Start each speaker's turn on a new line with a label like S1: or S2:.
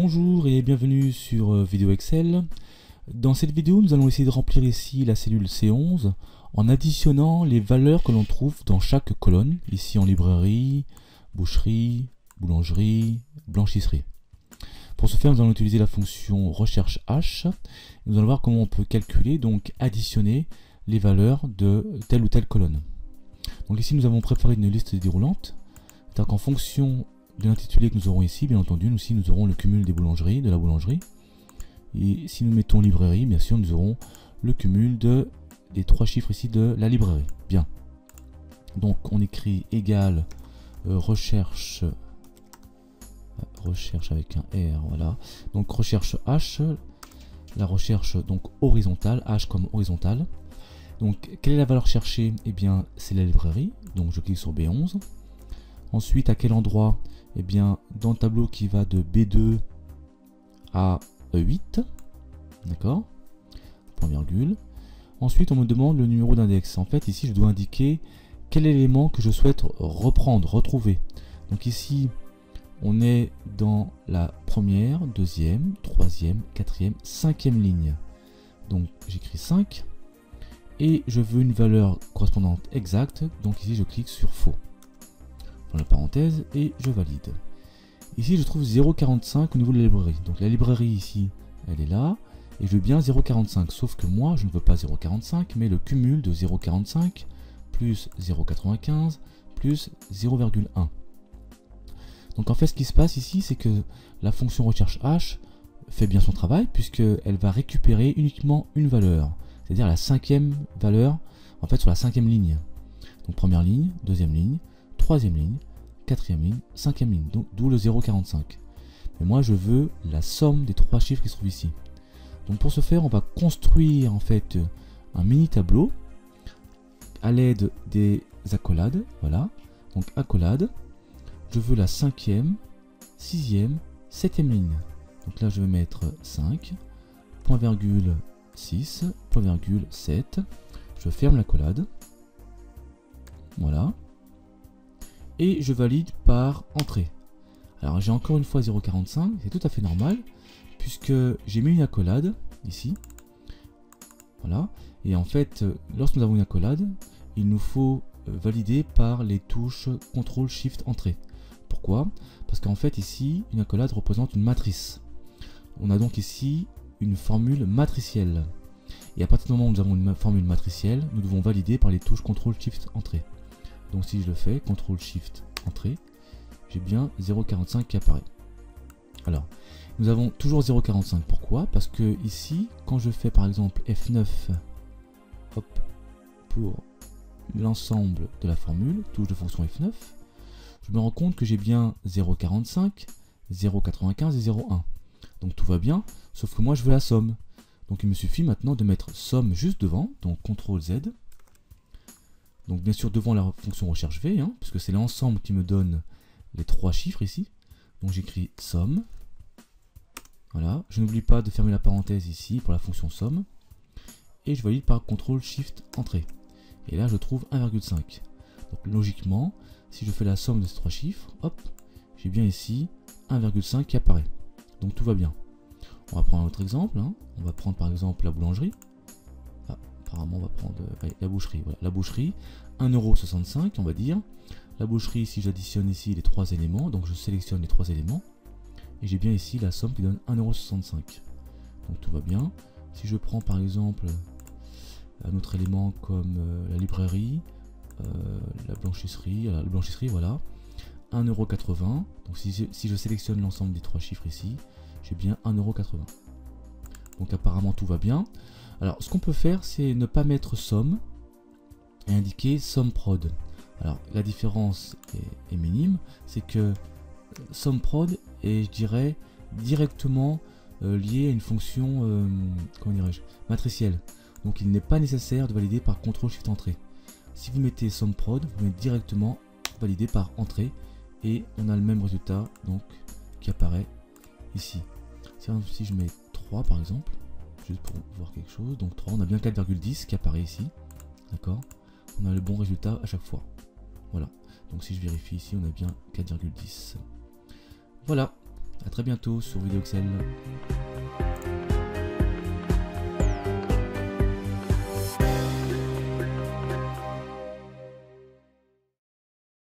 S1: Bonjour et bienvenue sur Vidéo Excel. Dans cette vidéo, nous allons essayer de remplir ici la cellule C11 en additionnant les valeurs que l'on trouve dans chaque colonne, ici en librairie, boucherie, boulangerie, blanchisserie. Pour ce faire, nous allons utiliser la fonction recherche H. Nous allons voir comment on peut calculer, donc additionner les valeurs de telle ou telle colonne. Donc ici, nous avons préparé une liste déroulante. C'est-à-dire qu'en fonction de l'intitulé que nous aurons ici, bien entendu, nous aurons le cumul des boulangeries, de la boulangerie. Et si nous mettons librairie, bien sûr, nous aurons le cumul des trois chiffres ici de la librairie. Bien. Donc on écrit égal recherche avec un R, voilà. Donc recherche H, la recherche donc horizontale, H comme horizontale. Donc quelle est la valeur cherchée? Eh bien c'est la librairie, donc je clique sur B11. Ensuite à quel endroit? Eh bien dans le tableau qui va de B2 à 8, d'accord, point virgule. Ensuite on me demande le numéro d'index. En fait ici je dois indiquer quel élément que je souhaite reprendre, retrouver. Donc ici on est dans la première, deuxième, troisième, quatrième, cinquième ligne. Donc j'écris 5 et je veux une valeur correspondante exacte. Donc ici je clique sur faux, dans la parenthèse, et je valide. Ici je trouve 0,45 au niveau de la librairie. Donc la librairie ici elle est là et je veux bien 0,45, sauf que moi je ne veux pas 0,45 mais le cumul de 0,45 plus 0,95 plus 0,1. Donc en fait ce qui se passe ici c'est que la fonction recherche H fait bien son travail puisqu'elle va récupérer uniquement une valeur, c'est-à-dire la cinquième valeur en fait sur la cinquième ligne. Donc première ligne, deuxième ligne, troisième ligne, quatrième ligne, cinquième ligne, d'où le 0,45. Mais moi je veux la somme des trois chiffres qui se trouvent ici. Donc pour ce faire on va construire en fait un mini tableau à l'aide des accolades. Voilà, donc accolade. Je veux la cinquième, sixième, septième ligne. Donc là je vais mettre 5, point virgule 6, point virgule 7. Je ferme l'accolade. Voilà. Et je valide par entrée. Alors j'ai encore une fois 0,45, c'est tout à fait normal, puisque j'ai mis une accolade ici. Voilà. Et en fait, lorsque nous avons une accolade, il nous faut valider par les touches CTRL SHIFT entrée. Pourquoi? Parce qu'en fait ici, une accolade représente une matrice. On a donc ici une formule matricielle. Et à partir du moment où nous avons une formule matricielle, nous devons valider par les touches CTRL SHIFT entrée. Donc si je le fais, CTRL SHIFT entrée, j'ai bien 0,45 qui apparaît. Alors, nous avons toujours 0,45. Pourquoi? Parce que ici, quand je fais par exemple F9 hop, pour l'ensemble de la formule, touche de fonction F9, je me rends compte que j'ai bien 0,45, 0,95 et 0,1. Donc tout va bien, sauf que moi je veux la somme. Donc il me suffit maintenant de mettre somme juste devant, donc CTRL Z. Donc bien sûr devant la fonction recherche V, puisque c'est l'ensemble qui me donne les trois chiffres ici. Donc j'écris somme. Voilà, je n'oublie pas de fermer la parenthèse ici pour la fonction somme. Et je valide par CTRL SHIFT entrée. Et là je trouve 1,5. Donc logiquement, si je fais la somme de ces trois chiffres, hop, j'ai bien ici 1,5 qui apparaît. Donc tout va bien. On va prendre un autre exemple. On va prendre par exemple la boulangerie. Ah, apparemment on va prendre la boucherie. Voilà, la boucherie, 1,65 €, on va dire. La boucherie, si j'additionne ici les trois éléments, donc je sélectionne les trois éléments. Et j'ai bien ici la somme qui donne 1,65 €. Donc tout va bien. Si je prends par exemple un autre élément comme la librairie, la blanchisserie, voilà, 1,80 €. Donc si je sélectionne l'ensemble des trois chiffres ici, j'ai bien 1,80 €. Donc apparemment tout va bien. Alors ce qu'on peut faire, c'est ne pas mettre somme et indiquer somme prod. Alors la différence est minime, c'est que somme prod est, je dirais, directement lié à une fonction comment dirais-je, matricielle. Donc il n'est pas nécessaire de valider par CTRL SHIFT entrée. Si vous mettez somme prod, vous mettez directement validé par entrée et on a le même résultat donc qui apparaît ici. Si je mets 3 par exemple, juste pour voir quelque chose, donc 3, on a bien 4,10 qui apparaît ici, d'accord. On a le bon résultat à chaque fois. Voilà, donc si je vérifie ici, on a bien 4,10. Voilà, à très bientôt sur Vidéo Excel.